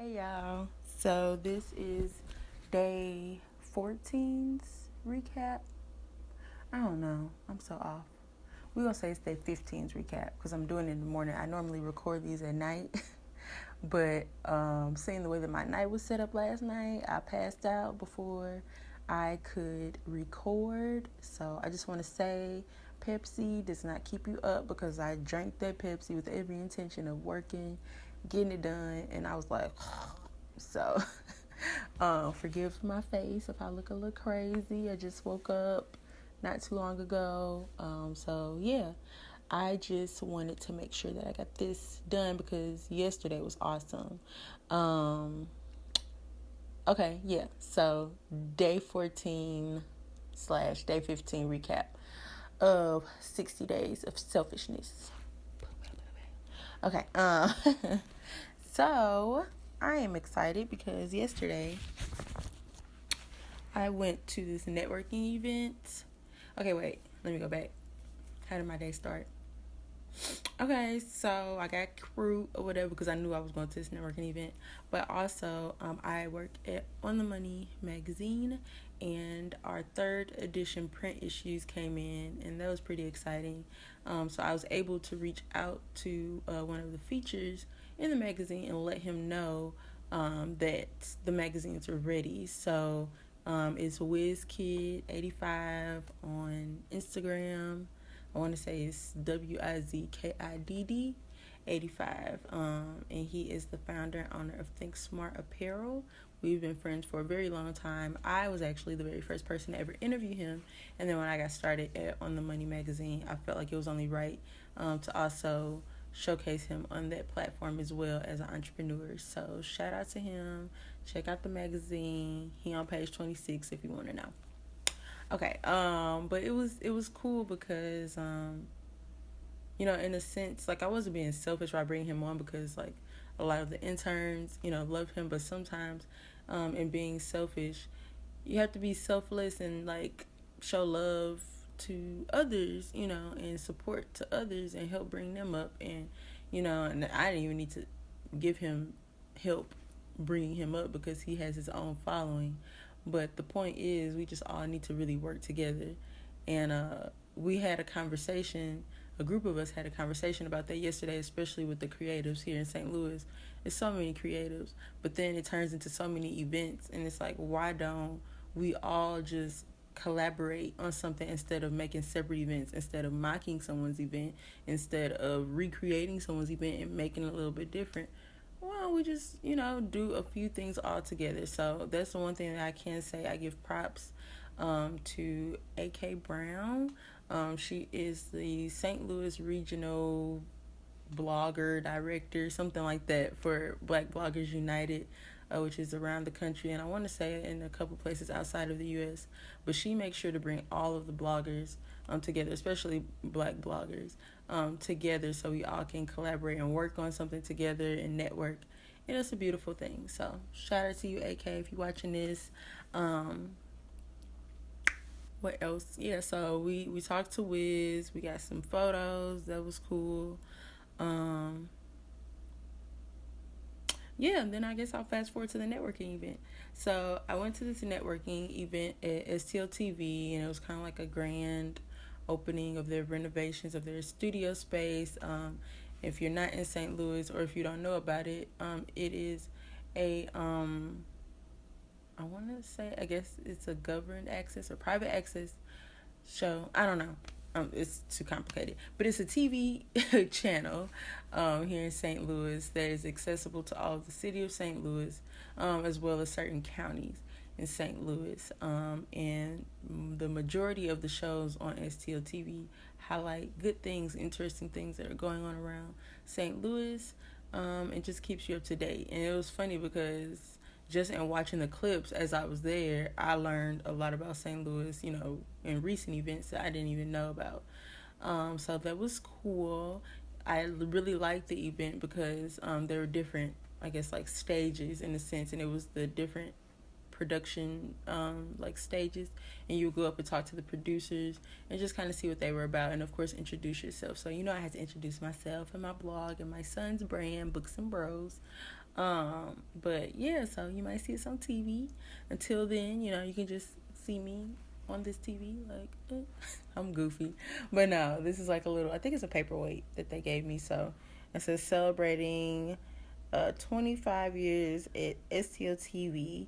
Hey y'all. So this is day 14's recap. I don't know. I'm so off. We're going to say it's day 15's recap because I'm doing it in the morning. I normally record these at night. But seeing the way that my night was set up last night, I passed out before I could record. So I just want to say Pepsi does not keep you up because I drank that Pepsi with every intention of working, getting it done. And I was like, so forgive my face if I look a little crazy. I just woke up not too long ago. So yeah, I just wanted to make sure that I got this done because yesterday was awesome. Okay, yeah. So day 14 slash day 15 recap of 60 days of selfishness. Okay. So I am excited because yesterday I went to this networking event. Okay, wait. Let me go back. How did my day start? Okay, so I got crew or whatever because I knew I was going to this networking event. But also, I work at On the Money magazine, and our third edition print issues came in, and that was pretty exciting. So I was able to reach out to one of the features in the magazine and let him know that the magazines are ready. So it's WizKid85 on Instagram. I want to say it's WIZKIDD 85. And he is the founder and owner of Think Smart Apparel. We've been friends for a very long time. I was actually the very first person to ever interview him. And then when I got started On the Money magazine, I felt like it was only right to also showcase him on that platform as well as an entrepreneur. So shout out to him. Check out the magazine. He on page 26 if you want to know. Okay, but it was cool because in a sense, like I wasn't being selfish by bringing him on because like a lot of the interns, love him, but sometimes, in being selfish, you have to be selfless and like show love to others, and support to others and help bring them up, and I didn't even need to give him help bringing him up because he has his own following. But the point is, we just all need to really work together. And we had a conversation, a group of us had a conversation about that yesterday, especially with the creatives here in St. Louis. There's so many creatives, but then it turns into so many events. And it's like, why don't we all just collaborate on something instead of making separate events, instead of mocking someone's event, instead of recreating someone's event and making it a little bit different? Well, we just, do a few things all together. So that's the one thing that I can say. I give props to A.K. Brown. She is the St. Louis regional blogger, director, something like that for Black Bloggers United, which is around the country. And I want to say in a couple places outside of the U.S. But she makes sure to bring all of the bloggers together, especially Black bloggers, together so we all can collaborate and work on something together and network. And it's a beautiful thing. So shout out to you, AK, if you're watching this. What else? Yeah, so we talked to Wiz. We got some photos. That was cool. Yeah, and then I guess I'll fast forward to the networking event. So I went to this networking event at STLTV, and it was kind of like a grand opening of their renovations of their studio space. If you're not in St. Louis or if you don't know about it, it is a I want to say, I guess it's a governed access or private access show. I don't know. It's too complicated. But it's a TV channel here in St. Louis that is accessible to all of the city of St. Louis, as well as certain counties in St. Louis. And the majority of the shows on STL TV highlight good things, interesting things that are going on around St. Louis, and just keeps you up to date. And it was funny because just in watching the clips as I was there, I learned a lot about St. Louis, in recent events that I didn't even know about. So that was cool. I really liked the event because there were different, I guess, like stages in a sense, and it was the different production like stages, and you would go up and talk to the producers and just kind of see what they were about, and of course introduce yourself. So I had to introduce myself and my blog and my son's brand, Books and Bros. But yeah, so you might see us on TV. Until then, you can just see me on this TV. Like, I'm goofy. But no, this is like a little, I think it's a paperweight that they gave me. So it says celebrating 25 years at STO TV.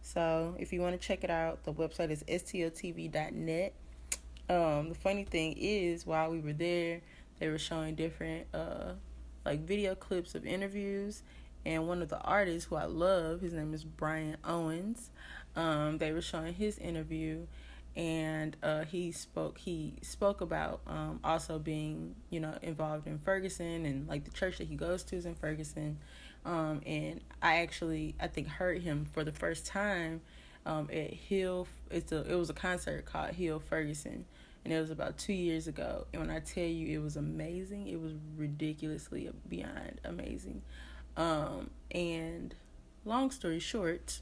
So if you want to check it out, the website is stotv.net. The funny thing is, while we were there, they were showing different like video clips of interviews, and one of the artists who I love, his name is Brian Owens. They were showing his interview, and he spoke about also being involved in Ferguson, and like the church that he goes to is in Ferguson. And I think heard him for the first time at Hill. It was a concert called Hill Ferguson, and it was about 2 years ago. And when I tell you it was amazing, it was ridiculously beyond amazing. And long story short,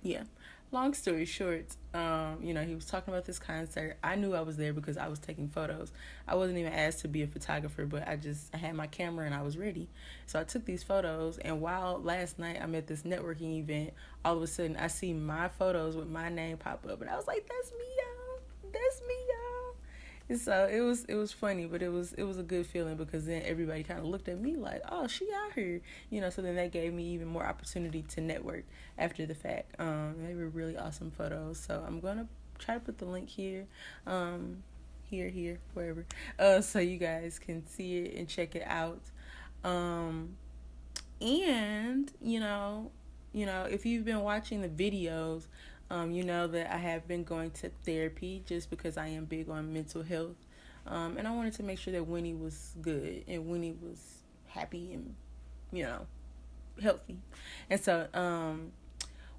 yeah. Long story short, he was talking about this concert. I knew I was there because I was taking photos. I wasn't even asked to be a photographer, but I had my camera and I was ready. So I took these photos, and while last night I'm at this networking event, all of a sudden I see my photos with my name pop up, and I was like, "That's me, y'all. That's me, y'all." And so it was funny, but it was a good feeling, because then everybody kind of looked at me like, "Oh, she out here," So then that gave me even more opportunity to network after the fact. They were really awesome photos. So I'm gonna try to put the link here, here, wherever, so you guys can see it and check it out. And if you've been watching the videos, you know that I have been going to therapy just because I am big on mental health. And I wanted to make sure that Winnie was good and Winnie was happy and, healthy. And so,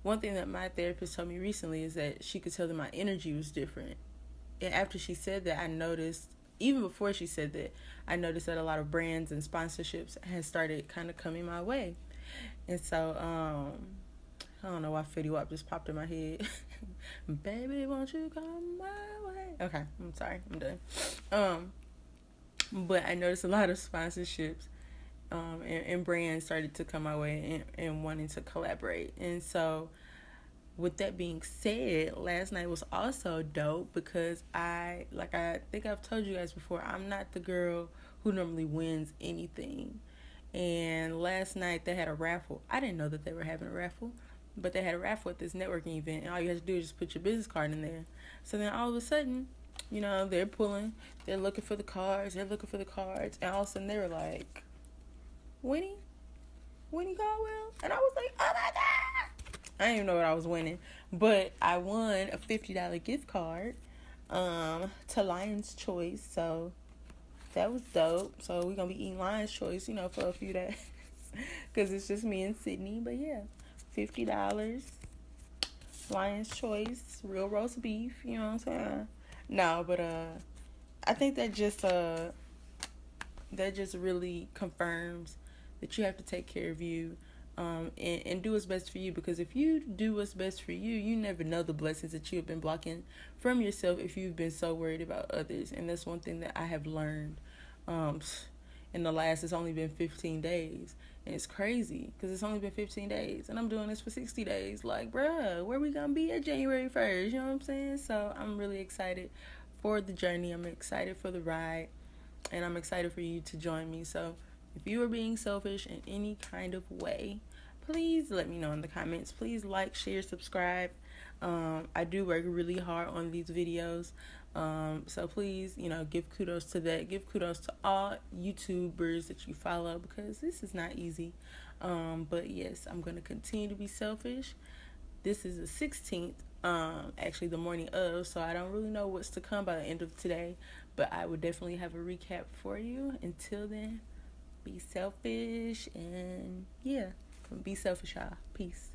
one thing that my therapist told me recently is that she could tell that my energy was different. And after she said that, I noticed, even before she said that, I noticed that a lot of brands and sponsorships had started kind of coming my way. And so, I don't know why Fetty Wap just popped in my head. Baby, won't you come my way? Okay, I'm sorry, I'm done. But I noticed a lot of sponsorships and brands started to come my way and wanting to collaborate. And so, with that being said, last night was also dope because I think I've told you guys before, I'm not the girl who normally wins anything. And last night they had a raffle. I didn't know that they were having a raffle, but they had a raffle at this networking event, and all you have to do is just put your business card in there. So then all of a sudden, they're looking for the cards, and all of a sudden they were like, Winnie Caldwell? And I was like, oh my God! I didn't even know what I was winning, but I won a $50 gift card to Lion's Choice, so that was dope. So we're going to be eating Lion's Choice, for a few days, because it's just me and Sydney. But yeah, $50, Lion's Choice, real roast beef, you know what I'm saying? No, but I think that just really confirms that you have to take care of you and do what's best for you, because if you do what's best for you, you never know the blessings that you have been blocking from yourself if you've been so worried about others. And that's one thing that I have learned it's only been 15 days. And it's crazy because it's only been 15 days and I'm doing this for 60 days. Like, bruh, where we gonna be at January 1st? You know what I'm saying? So I'm really excited for the journey. I'm excited for the ride, and I'm excited for you to join me. So if you are being selfish in any kind of way, please let me know in the comments. Please like, share, subscribe. I do work really hard on these videos. So please, give kudos to that. Give kudos to all YouTubers that you follow, because this is not easy. But yes, I'm going to continue to be selfish. This is the 16th, actually the morning of, so I don't really know what's to come by the end of today, but I will definitely have a recap for you. Until then, be selfish, and yeah, be selfish, y'all. Peace.